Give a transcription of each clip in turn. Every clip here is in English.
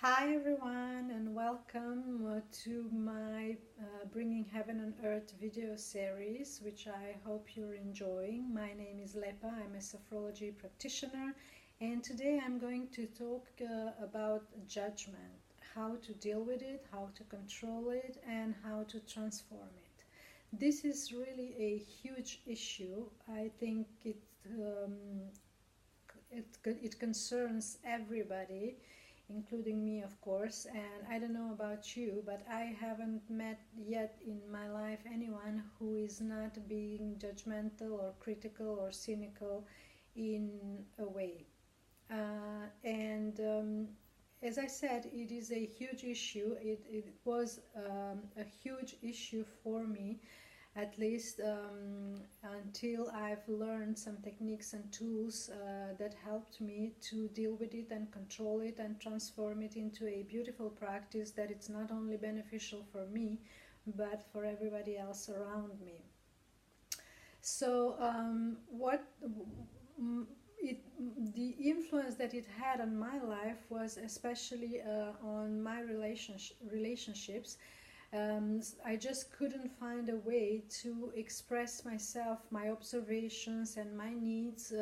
Hi everyone, and welcome to my Bringing Heaven on Earth video series, which I hope you're enjoying. My name is Lepa, I'm a sophrology practitioner, and today I'm going to talk about judgment, how to deal with it, how to control it, and how to transform it. This is really a huge issue. I think it concerns everybody, including me, of course. And I don't know about you, but I haven't met yet in my life anyone who is not being judgmental or critical or cynical in a way. And as I said, it is a huge issue. It was a huge issue for me, at least until I've learned some techniques and tools that helped me to deal with it and control it and transform it into a beautiful practice that it's not only beneficial for me but for everybody else around me. So it, the influence that it had on my life was especially on my relationships. I just couldn't find a way to express myself, my observations, and my needs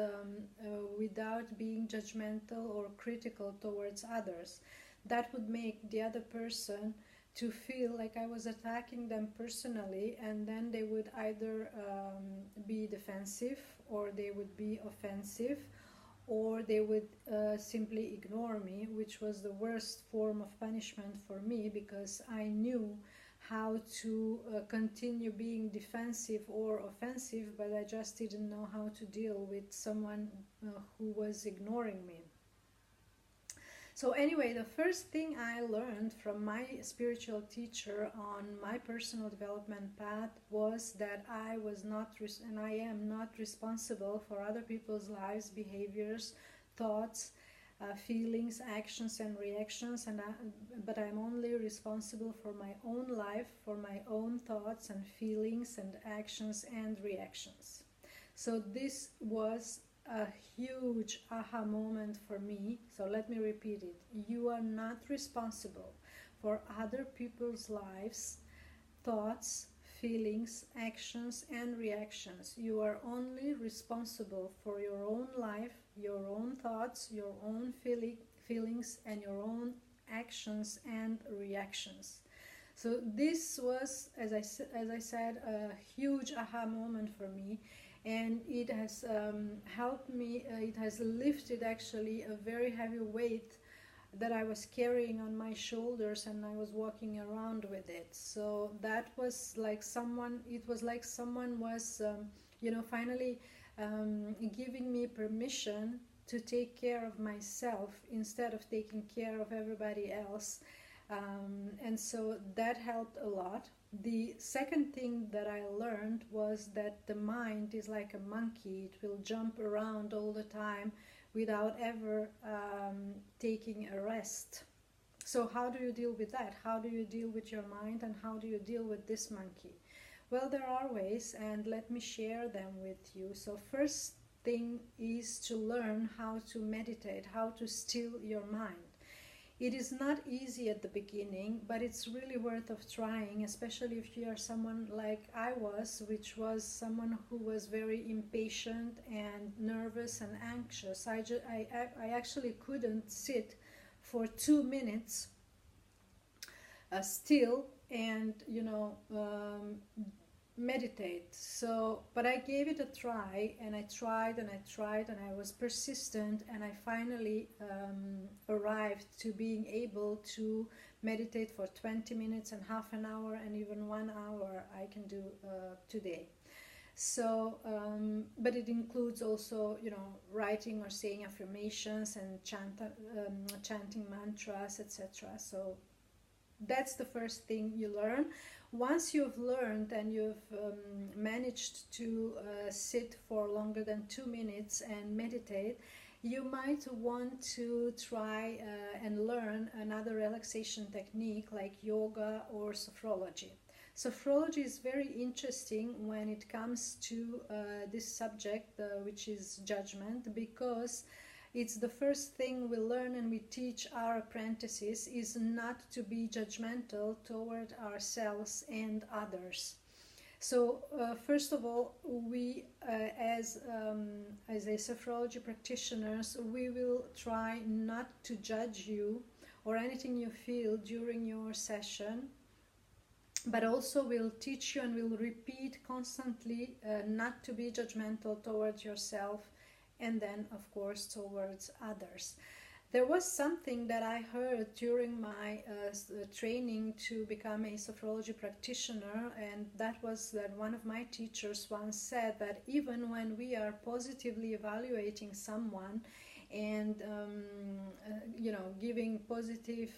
without being judgmental or critical towards others. That would make the other person to feel like I was attacking them personally, and then they would either be defensive, or they would be offensive, or they would simply ignore me, which was the worst form of punishment for me, because I knew how to continue being defensive or offensive, but I just didn't know how to deal with someone who was ignoring me. So anyway, the first thing I learned from my spiritual teacher on my personal development path was that I was not, and I am not responsible for other people's lives, behaviors, thoughts, feelings, actions, and reactions, but I'm only responsible for my own life, for my own thoughts and feelings and actions and reactions. So this was a huge aha moment for me. So let me repeat it. You are not responsible for other people's lives, thoughts, feelings, actions, and reactions. You are only responsible for your own life, your own thoughts, your own feelings, and your own actions and reactions. So this was, as I said, a huge aha moment for me, and it has helped me. It has lifted actually a very heavy weight that I was carrying on my shoulders, and I was walking around with it. So that was like someone, it was like someone was, finally giving me permission to take care of myself instead of taking care of everybody else. And so that helped a lot. The second thing that I learned was that the mind is like a monkey. It will jump around all the time without ever taking a rest. So how do you deal with that? How do you deal with your mind, and how do you deal with this monkey? Well, there are ways, and let me share them with you. So first thing is to learn how to meditate, how to still your mind. It is not easy at the beginning, but it's really worth of trying, especially if you are someone like I was, which was someone who was very impatient and nervous and anxious. I actually couldn't sit for 2 minutes still and, meditate. So, but I gave it a try, and I tried and I tried, and I was persistent, and I finally arrived to being able to meditate for 20 minutes and half an hour and even 1 hour I can do today. So, but it includes also, writing or saying affirmations and chanting mantras, etc. So that's the first thing you learn. Once you've learned and you've managed to sit for longer than 2 minutes and meditate, you might want to try and learn another relaxation technique like yoga or sophrology. Sophrology is very interesting when it comes to this subject, which is judgment, because it's the first thing we learn and we teach our apprentices is not to be judgmental toward ourselves and others. So first of all, we as a sophrology practitioners, we will try not to judge you or anything you feel during your session, but also we'll teach you and we'll repeat constantly not to be judgmental towards yourself and then of course towards others. There was something that I heard during my training to become a sophrology practitioner, and that was that one of my teachers once said that even when we are positively evaluating someone and giving positive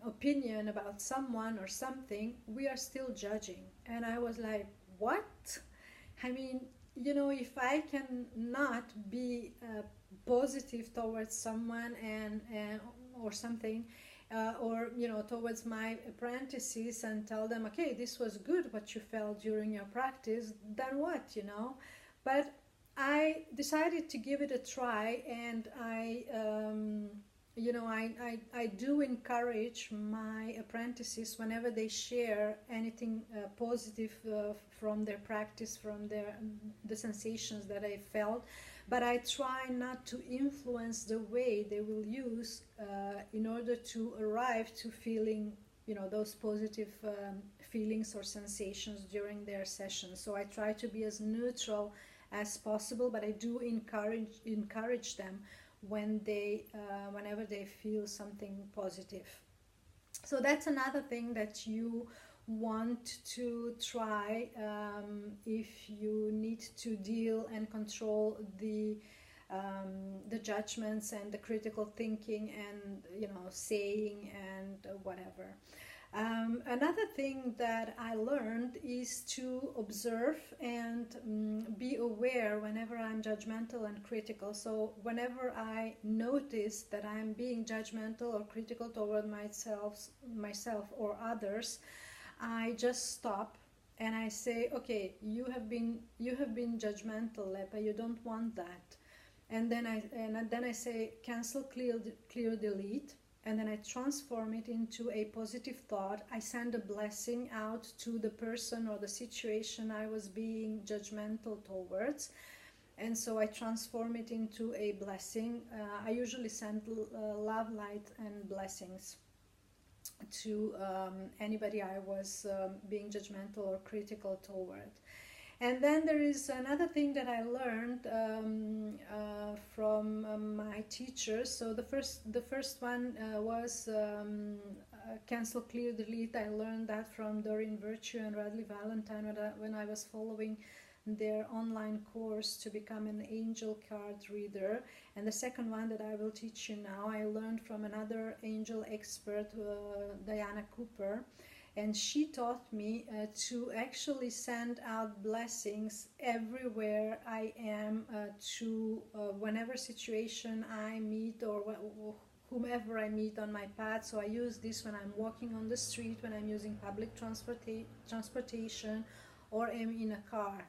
opinion about someone or something, we are still judging. And I was like, what? I mean, if I can not be positive towards someone and or something, or towards my apprentices and tell them, okay, this was good what you felt during your practice, then what, But I decided to give it a try, and I do encourage my apprentices whenever they share anything positive from their practice, from the sensations that I felt, but I try not to influence the way they will use in order to arrive to feeling those positive feelings or sensations during their sessions. So I try to be as neutral as possible, but I do encourage them whenever they feel something positive. So that's another thing that you want to try if you need to deal and control the judgments and the critical thinking and saying and whatever. Another thing that I learned is to observe and be aware whenever I'm judgmental and critical. So whenever I notice that I'm being judgmental or critical toward myself or others, I just stop and I say, okay, you have been judgmental, Lepa, you don't want that. And then I say, cancel, clear, delete. And then I transform it into a positive thought. I send a blessing out to the person or the situation I was being judgmental towards. And so I transform it into a blessing. I usually send love, light, and blessings to anybody I was being judgmental or critical toward. And then there is another thing that I learned from my teachers. So the first one was cancel, clear, delete. I learned that from Doreen Virtue and Radley Valentine when I was following their online course to become an angel card reader. And the second one that I will teach you now, I learned from another angel expert, Diana Cooper. And she taught me to actually send out blessings everywhere I am to whenever situation I meet or whomever I meet on my path. So I use this when I'm walking on the street, when I'm using public transportation, or am in a car.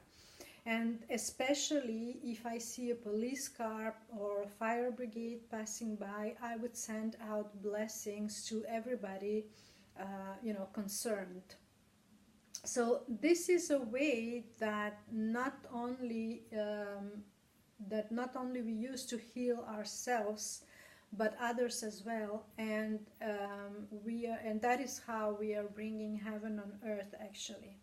And especially if I see a police car or a fire brigade passing by, I would send out blessings to everybody concerned. So this is a way that not only we use to heal ourselves, but others as well, and that is how we are bringing heaven on earth, actually.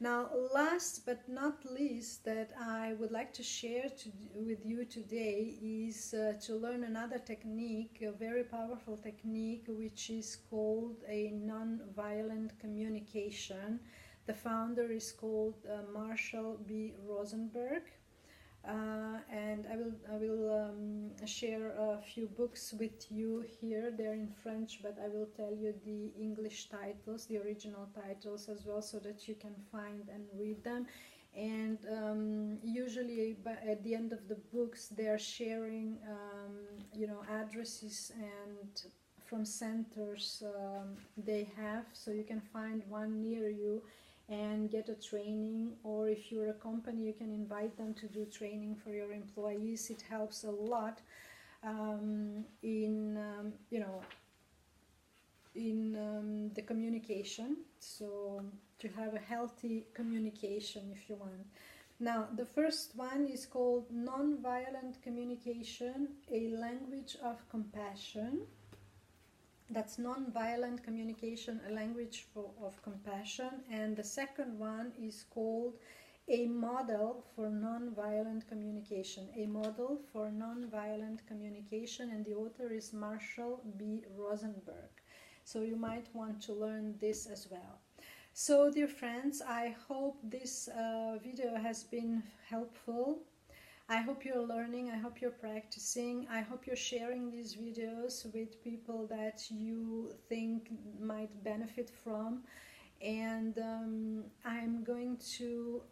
Now, last but not least, that I would like to share with you today is to learn another technique, a very powerful technique, which is called a nonviolent communication. The founder is called Marshall B. Rosenberg. And I will share a few books with you here. They're in French, but I will tell you the English titles, the original titles as well, so that you can find and read them. And usually at the end of the books, they are sharing addresses and from centers they have, so you can find one near you and get a training, or if you're a company, you can invite them to do training for your employees. It helps a lot in the communication, so to have a healthy communication, if you want. Now, the first one is called Nonviolent Communication, a Language of Compassion. That's Nonviolent Communication, a Language of Compassion. And the second one is called A Model for Nonviolent Communication, a Model for Nonviolent Communication, and the author is Marshall B. Rosenberg. So you might want to learn this as well. So, dear friends, I hope this video has been helpful. I hope you're learning, I hope you're practicing, I hope you're sharing these videos with people that you think might benefit from. And I'm going to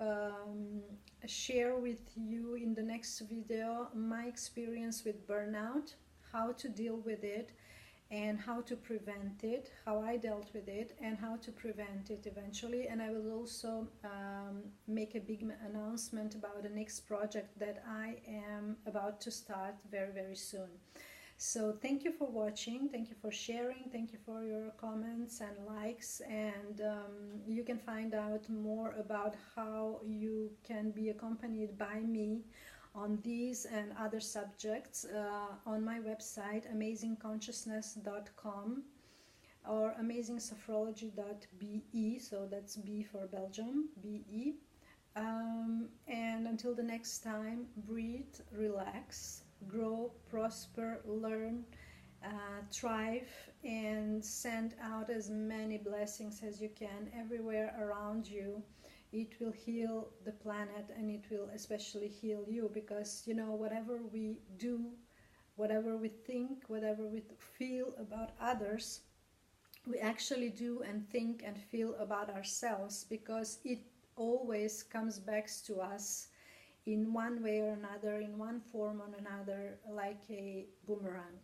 share with you in the next video my experience with burnout, how to deal with it, and how to prevent it, how I dealt with it, and how to prevent it eventually. And I will also make a big announcement about the next project that I am about to start very, very soon. So thank you for watching, thank you for sharing, thank you for your comments and likes, and you can find out more about how you can be accompanied by me on these and other subjects on my website amazingconsciousness.com or amazingsophrology.be, so that's B for Belgium, BE. And until the next time, breathe, relax, grow, prosper, learn, thrive, and send out as many blessings as you can everywhere around you. It will heal the planet, and it will especially heal you, because whatever we do, whatever we think, whatever we feel about others, we actually do and think and feel about ourselves, because it always comes back to us in one way or another, in one form or another, like a boomerang.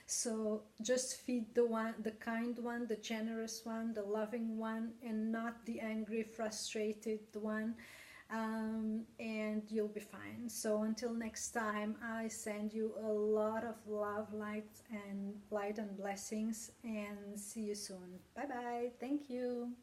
So just feed the kind one, the generous one, the loving one, and not the angry, frustrated one, and you'll be fine. So until next time, I send you a lot of love, light and blessings, and see you soon. Bye bye. Thank you.